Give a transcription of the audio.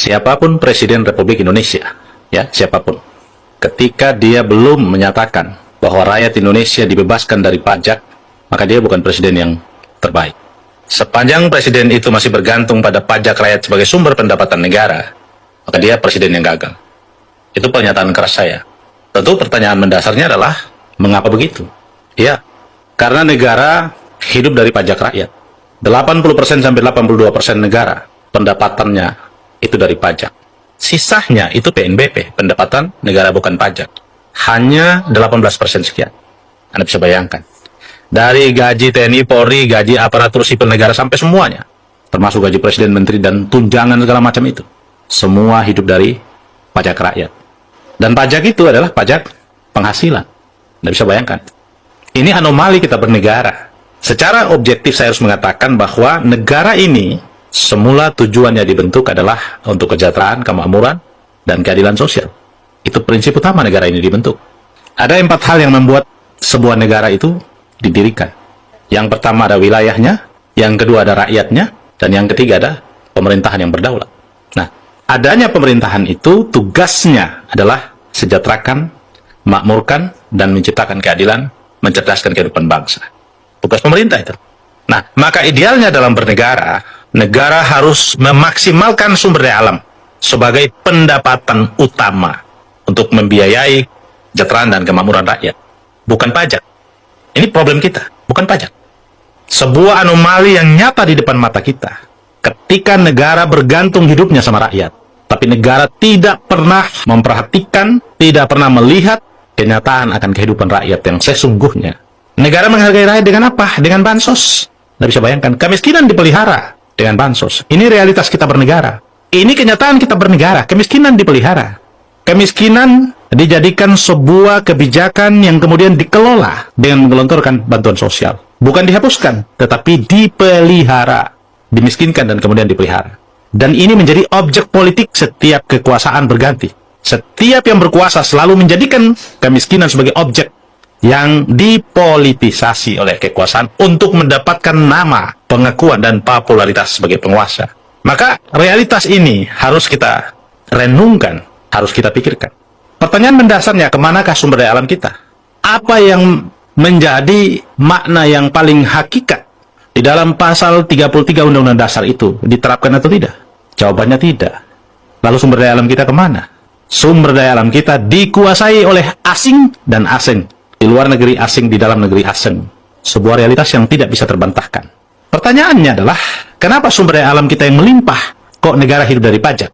siapapun Presiden Republik Indonesia, ya siapapun, ketika dia belum menyatakan bahwa rakyat Indonesia dibebaskan dari pajak, maka dia bukan presiden yang terbaik. Sepanjang presiden itu masih bergantung pada pajak rakyat sebagai sumber pendapatan negara, maka dia presiden yang gagal. Itu pernyataan keras saya. Tentu pertanyaan mendasarnya adalah, mengapa begitu? Ya, karena negara hidup dari pajak rakyat. 80% sampai 82% negara pendapatannya itu dari pajak. Sisanya itu PNBP, pendapatan negara bukan pajak. Hanya 18% sekian. Anda bisa bayangkan. Dari gaji TNI, Polri, gaji aparatur sipil negara sampai semuanya. Termasuk gaji presiden, menteri, dan tunjangan segala macam itu. Semua hidup dari pajak rakyat. Dan pajak itu adalah pajak penghasilan. Anda bisa bayangkan. Ini anomali kita bernegara. Secara objektif saya harus mengatakan bahwa negara ini semula tujuannya dibentuk adalah untuk kesejahteraan, kemakmuran, dan keadilan sosial. Itu prinsip utama negara ini dibentuk. Ada 4 hal yang membuat sebuah negara itu didirikan. Yang pertama ada wilayahnya, yang kedua ada rakyatnya, dan yang ketiga ada pemerintahan yang berdaulat. Nah, adanya pemerintahan itu tugasnya adalah sejahterakan, makmurkan, dan menciptakan keadilan, mencerdaskan kehidupan bangsa. Tugas pemerintah itu. Nah, maka idealnya dalam bernegara, negara harus memaksimalkan sumber daya alam sebagai pendapatan utama untuk membiayai kesejahteraan dan kemakmuran rakyat. Bukan pajak. Ini problem kita, bukan pajak. Sebuah anomali yang nyata di depan mata kita. Ketika negara bergantung hidupnya sama rakyat, tapi negara tidak pernah memperhatikan, tidak pernah melihat kenyataan akan kehidupan rakyat yang sesungguhnya. Negara menghargai rakyat dengan apa? Dengan bansos. Anda bisa bayangkan, kemiskinan dipelihara dengan bansos. Ini realitas kita bernegara. Ini kenyataan kita bernegara, kemiskinan dipelihara. Kemiskinan dijadikan sebuah kebijakan yang kemudian dikelola dengan menggelontorkan bantuan sosial. Bukan dihapuskan, tetapi dipelihara. Dimiskinkan dan kemudian dipelihara. Dan ini menjadi objek politik setiap kekuasaan berganti. Setiap yang berkuasa selalu menjadikan kemiskinan sebagai objek yang dipolitisasi oleh kekuasaan untuk mendapatkan nama, pengakuan, dan popularitas sebagai penguasa. Maka realitas ini harus kita renungkan, harus kita pikirkan. Pertanyaan mendasarnya, kemanakah sumber daya alam kita? Apa yang menjadi makna yang paling hakikat di dalam pasal 33 Undang-Undang Dasar itu diterapkan atau tidak? Jawabannya tidak. Lalu sumber daya alam kita kemana? Sumber daya alam kita dikuasai oleh asing dan asing. Di luar negeri asing, di dalam negeri asing. Sebuah realitas yang tidak bisa terbantahkan. Pertanyaannya adalah, kenapa sumber daya alam kita yang melimpah, kok negara hidup dari pajak?